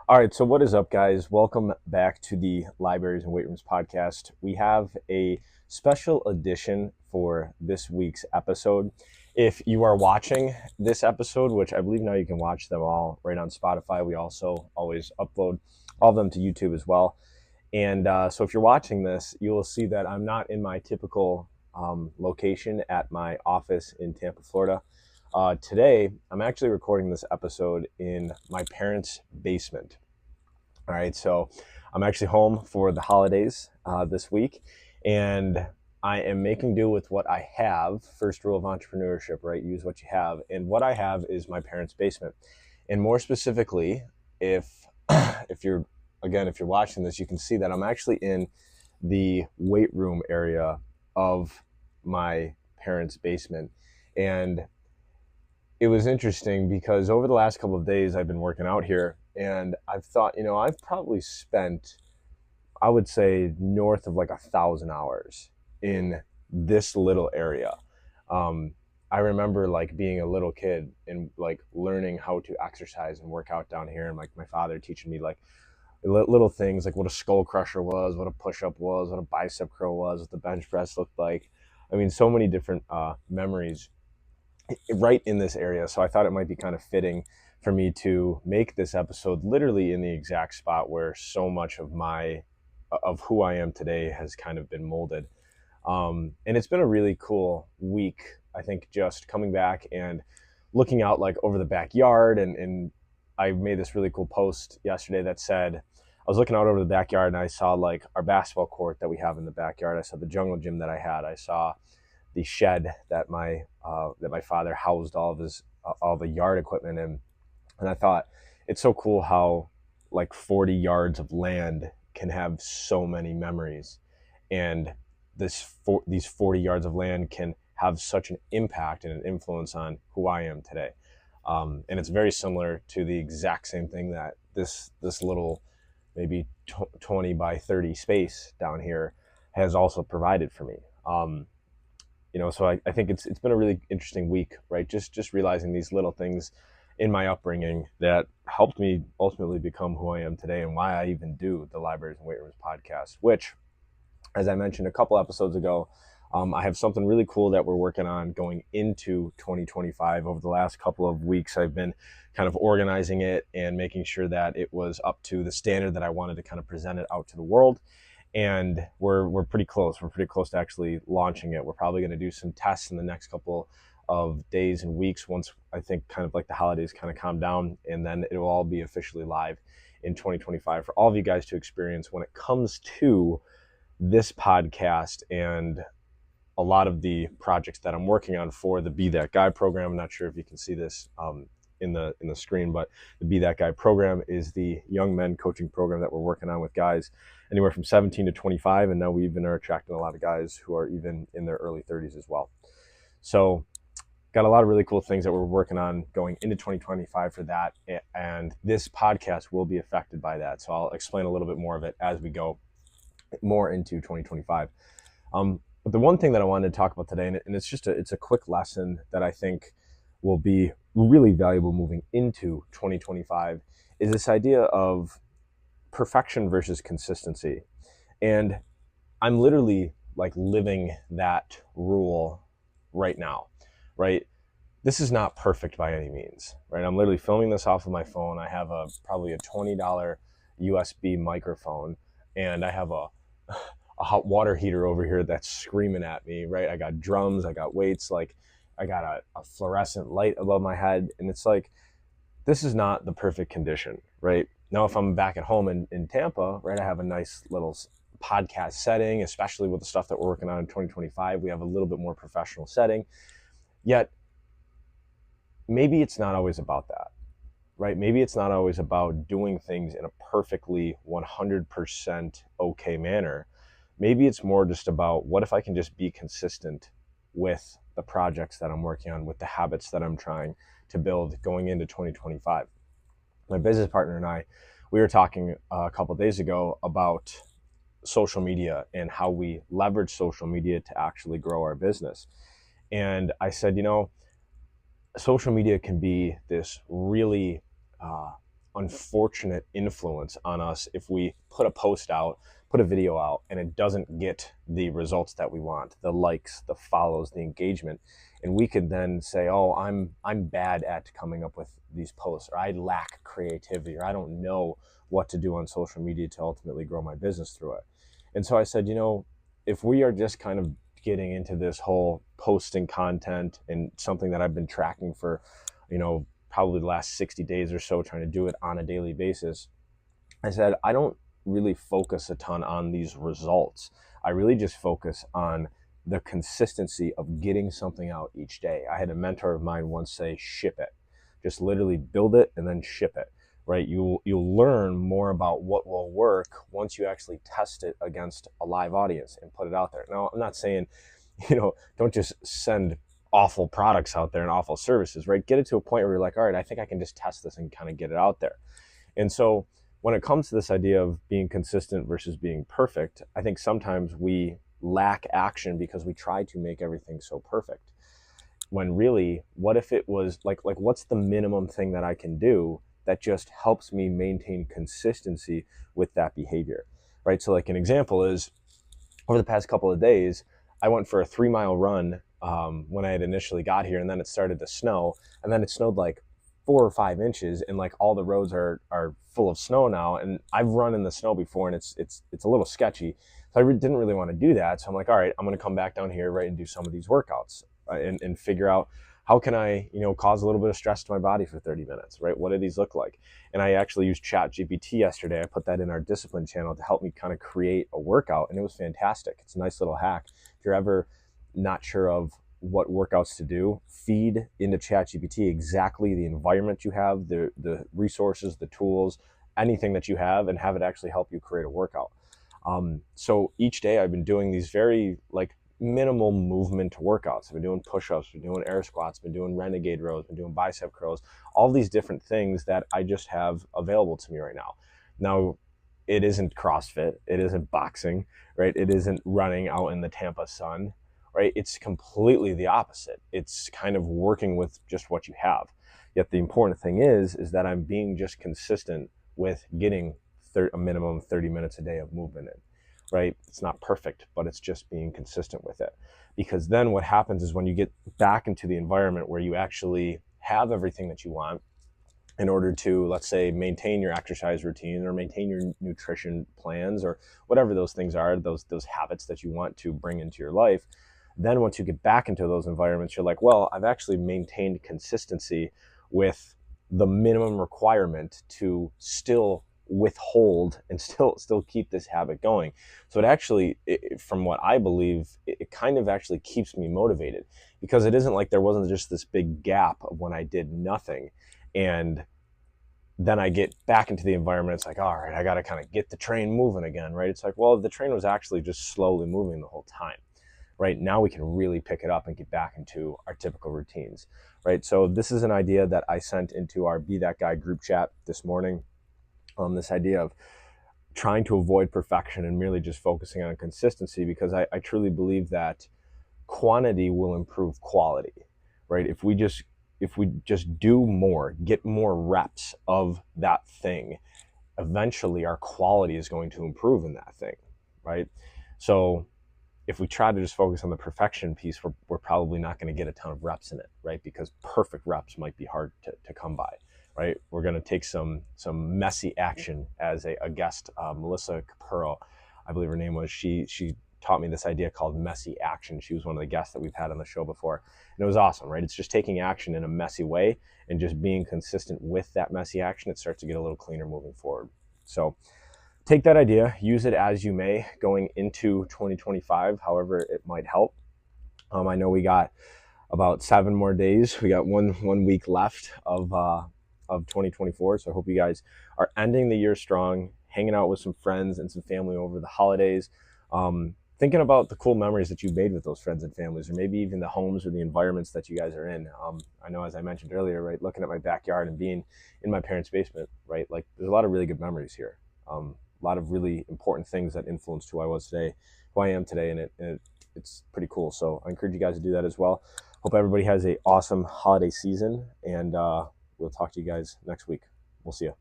All right, so what is up, guys? Welcome back to the Libraries and Weight Rooms podcast. We have a special edition for this week's episode. If you are watching this episode, which I believe now you can watch them all right on Spotify, we also always upload all of them to YouTube as well. And so if you're watching this, you will see that I'm not in my typical location at my office in Tampa, Florida. Today, I'm actually recording this episode in my parents' basement. All right, so I'm actually home for the holidays this week, and I am making do with what I have. First rule of entrepreneurship, right? Use what you have. And what I have is my parents' basement. And more specifically, if if you're if you're watching this, you can see that I'm actually in the weight room area of my parents' basement. And it was interesting because over the last couple of days I've been working out here, and I've thought, I've probably spent, I would say, north of like 1,000 hours in this little area. I remember like being a little kid and like learning how to exercise and work out down here, and like my father teaching me like little things like what a skull crusher was, what a push-up was, what a bicep curl was, what the bench press looked like. I mean, so many different memories right in this area. So I thought it might be kind of fitting for me to make this episode literally in the exact spot where so much of who I am today has kind of been molded. And it's been a really cool week, I think, just coming back and looking out like over the backyard. And I made this really cool post yesterday that said, I was looking out over the backyard and I saw like our basketball court that we have in the backyard. I saw the jungle gym that I had. I saw the shed that my father housed all the yard equipment in, and I thought it's so cool how like 40 yards of land can have so many memories, and these 40 yards of land can have such an impact and an influence on who I am today. And it's very similar to the exact same thing that this little maybe 20 by 30 space down here has also provided for me. So I think it's been a really interesting week, right? Just realizing these little things in my upbringing that helped me ultimately become who I am today, and why I even do the Libraries and Weight Rooms podcast, which, as I mentioned a couple episodes ago, I have something really cool that we're working on going into 2025. Over the last couple of weeks, I've been kind of organizing it and making sure that it was up to the standard that I wanted to kind of present it out to the world. And we're pretty close. We're pretty close to actually launching it. We're probably going to do some tests in the next couple of days and weeks, once I think kind of like the holidays kind of calm down, and then it will all be officially live in 2025 for all of you guys to experience when it comes to this podcast and a lot of the projects that I'm working on for the Be That Guy program. I'm not sure if you can see this in the screen, but the Be That Guy program is the young men coaching program that we're working on with guys anywhere from 17 to 25, and now we even are attracting a lot of guys who are even in their early 30s as well. So got a lot of really cool things that we're working on going into 2025 for that, and this podcast will be affected by that. So I'll explain a little bit more of it as we go more into 2025. But the one thing that I wanted to talk about today, and it's a quick lesson that I think will be really valuable moving into 2025, is this idea of perfection versus consistency. And I'm literally like living that rule right now, right? This is not perfect by any means, right? I'm literally filming this off of my phone. I have probably a $20 USB microphone, and I have a hot water heater over here that's screaming at me, right? I got drums, I got weights, like I got a fluorescent light above my head. And it's like, this is not the perfect condition, right? Now, if I'm back at home in Tampa, right, I have a nice little podcast setting, especially with the stuff that we're working on in 2025. We have a little bit more professional setting. Yet, maybe it's not always about that, right? Maybe it's not always about doing things in a perfectly 100% okay manner. Maybe it's more just about, what if I can just be consistent with the projects that I'm working on, with the habits that I'm trying to build going into 2025. My business partner and I, we were talking a couple of days ago about social media and how we leverage social media to actually grow our business. And I said, social media can be this really unfortunate influence on us if we put a post out, put a video out, and it doesn't get the results that we want, the likes, the follows, the engagement. And we could then say, oh, I'm bad at coming up with these posts, or I lack creativity, or I don't know what to do on social media to ultimately grow my business through it. And so I said, if we are just kind of getting into this whole posting content, and something that I've been tracking for, probably the last 60 days or so, trying to do it on a daily basis, I said, I don't really focus a ton on these results. I really just focus on the consistency of getting something out each day. I had a mentor of mine once say, ship it. Just literally build it and then ship it, right? You'll learn more about what will work once you actually test it against a live audience and put it out there. Now, I'm not saying, don't just send awful products out there and awful services, right? Get it to a point where you're like, all right, I think I can just test this and kind of get it out there. And so when it comes to this idea of being consistent versus being perfect, I think sometimes we lack action because we try to make everything so perfect. When really, what if it was like what's the minimum thing that I can do that just helps me maintain consistency with that behavior, right? So like an example is, over the past couple of days, I went for a 3-mile run when I had initially got here, and then it started to snow, and then it snowed like 4 or 5 inches, and like all the roads are full of snow now. And I've run in the snow before, and it's a little sketchy, so I didn't really want to do that. So I'm like, all right, I'm going to come back down here, right, and do some of these workouts, and figure out how can I, cause a little bit of stress to my body for 30 minutes, right? What do these look like? And I actually used ChatGPT yesterday. I put that in our discipline channel to help me kind of create a workout, and it was fantastic. It's a nice little hack. If you're ever not sure of what workouts to do, feed into ChatGPT exactly the environment you have, the resources, the tools, anything that you have, and have it actually help you create a workout. So each day I've been doing these very minimal movement workouts. I've been doing push-ups, been doing air squats, been doing renegade rows, been doing bicep curls, all these different things that I just have available to me right now. Now, it isn't CrossFit, it isn't boxing, right? It isn't running out in the Tampa sun, right? It's completely the opposite. It's kind of working with just what you have. Yet the important thing is that I'm being just consistent with getting a minimum 30 minutes a day of movement in. Right? It's not perfect, but it's just being consistent with it. Because then what happens is when you get back into the environment where you actually have everything that you want in order to, let's say, maintain your exercise routine or maintain your nutrition plans or whatever those things are, those habits that you want to bring into your life, then once you get back into those environments, you're like, well, I've actually maintained consistency with the minimum requirement to still withhold and still keep this habit going. So it actually, from what I believe, it kind of actually keeps me motivated, because it isn't like there wasn't just this big gap of when I did nothing and then I get back into the environment. It's like, all right, I got to kind of get the train moving again, right? It's like, well, the train was actually just slowly moving the whole time. Right now we can really pick it up and get back into our typical routines, right? So this is an idea that I sent into our Be That Guy group chat this morning. This idea of trying to avoid perfection and merely just focusing on consistency, because I truly believe that quantity will improve quality, right? If we just do more, get more reps of that thing, eventually our quality is going to improve in that thing, right? So if we try to just focus on the perfection piece, we're probably not going to get a ton of reps in it, right? Because perfect reps might be hard to come by, right? We're going to take some messy action. As a guest, Melissa Capurro, I believe her name was, she taught me this idea called messy action. She was one of the guests that we've had on the show before, and it was awesome, right? It's just taking action in a messy way and just being consistent with that messy action. It starts to get a little cleaner moving forward. So take that idea, use it as you may going into 2025, however it might help. I know we got about 7 more days. We got one week left of 2024. So I hope you guys are ending the year strong, hanging out with some friends and some family over the holidays, thinking about the cool memories that you made with those friends and families, or maybe even the homes or the environments that you guys are in. I know, as I mentioned earlier, right, looking at my backyard and being in my parents' basement, right, like there's a lot of really good memories here. A lot of really important things that influenced who I am today, and it's pretty cool. So I encourage you guys to do that as well. Hope everybody has an awesome holiday season, and we'll talk to you guys next week. We'll see you.